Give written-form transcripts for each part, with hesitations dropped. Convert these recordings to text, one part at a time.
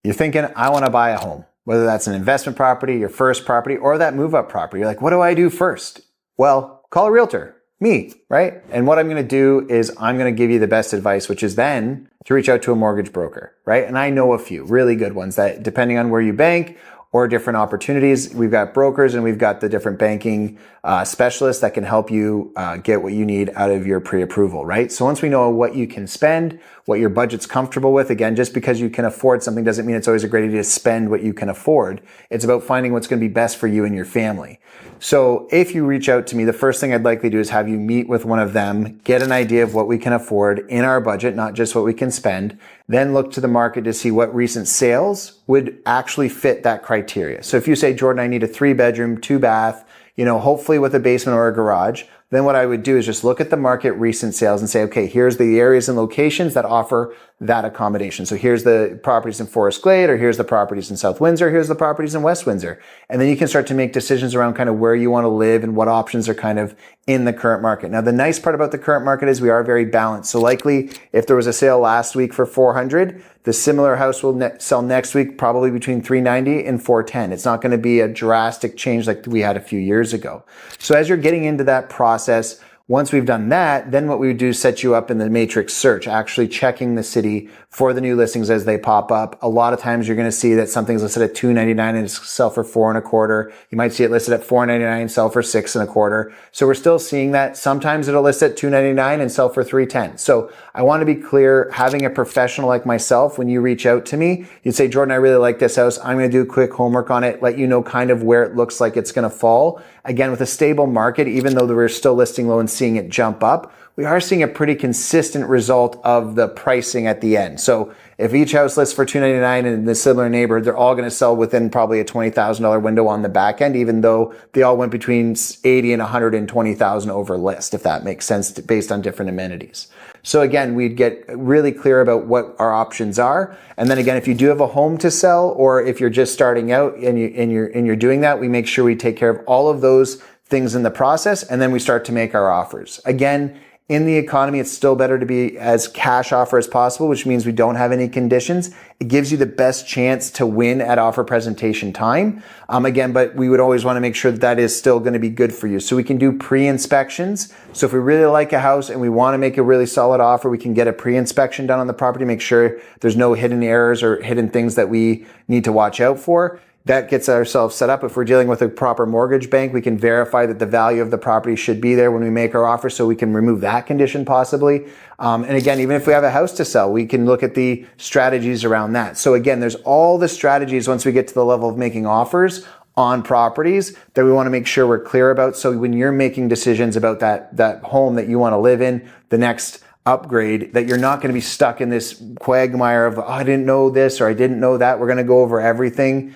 You're thinking, I want to buy a home, whether that's an investment property, your first property, or that move up property. You're like, what do I do first? Well, call a realtor, me, right? And what I'm going to do is I'm going to give you the best advice, which is then to reach out to a mortgage broker, right? And I know a few really good ones that, depending on where you bank or different opportunities, we've got brokers and we've got the different banking specialists that can help you get what you need out of your pre-approval, right? So once we know what you can spend, what your budget's comfortable with, again, just because you can afford something doesn't mean it's always a great idea to spend what you can afford. It's about finding what's going to be best for you and your family. So if you reach out to me, the first thing I'd likely do is have you meet with one of them, get an idea of what we can afford in our budget, not just what we can spend, then look to the market to see what recent sales would actually fit that criteria. So if you say, Jordan, I need a 3-bedroom, 2-bath, hopefully with a basement or a garage, then what I would do is just look at the market recent sales and say, okay, here's the areas and locations that offer that accommodation. So here's the properties in Forest Glade, or here's the properties in South Windsor, here's the properties in West Windsor. And then you can start to make decisions around kind of where you want to live and what options are kind of in the current market. Now, the nice part about the current market is we are very balanced. So likely if there was a sale last week for 400, the similar house will sell next week probably between 390 and 410. It's not going to be a drastic change like we had a few years ago. So as you're getting into that process, once we've done that, then what we would do is set you up in the matrix search, actually checking the city for the new listings as they pop up. A lot of times you're going to see that something's listed at $299 and it's sell for $4.25. You might see it listed at $499, sell for $6.25. So we're still seeing that. Sometimes it'll list at $299 and sell for $310. So I want to be clear, having a professional like myself, when you reach out to me, you'd say, Jordan, I really like this house. I'm going to do quick homework on it, let you know kind of where it looks like it's going to fall. Again, with a stable market, even though we're still listing low and seeing it jump up, we are seeing a pretty consistent result of the pricing at the end. So if each house lists for $299 in the similar neighborhood, they're all going to sell within probably a $20,000 window on the back end, even though they all went between 80 and 120,000 over list, if that makes sense, based on different amenities. So again, we'd get really clear about what our options are. And then again, if you do have a home to sell, or if you're just starting out and you're doing that, we make sure we take care of all of those things in the process, and then we start to make our offers. Again, in the economy, it's still better to be as cash offer as possible, which means we don't have any conditions. It gives you the best chance to win at offer presentation time. Again, but we would always want to make sure that that is still going to be good for you. So we can do pre-inspections. So if we really like a house and we want to make a really solid offer, we can get a pre-inspection done on the property, make sure there's no hidden errors or hidden things that we need to watch out for. That gets ourselves set up. If we're dealing with a proper mortgage bank, we can verify that the value of the property should be there when we make our offer, so we can remove that condition possibly. And again, even if we have a house to sell, we can look at the strategies around that. So again, there's all the strategies once we get to the level of making offers on properties that we want to make sure we're clear about. So when you're making decisions about that home that you want to live in, the next upgrade, that you're not going to be stuck in this quagmire of, oh, I didn't know this or I didn't know that. We're going to go over everything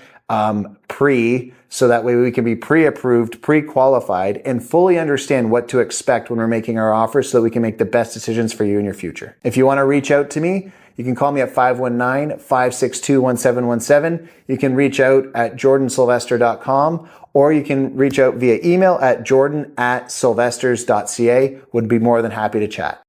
so that way we can be pre-approved, pre-qualified, and fully understand what to expect when we're making our offers, so that we can make the best decisions for you in your future. If you want to reach out to me, you can call me at 519-562-1717. You can reach out at jordansilvester.com, or you can reach out via email at jordan@silvesters.ca. Would be more than happy to chat.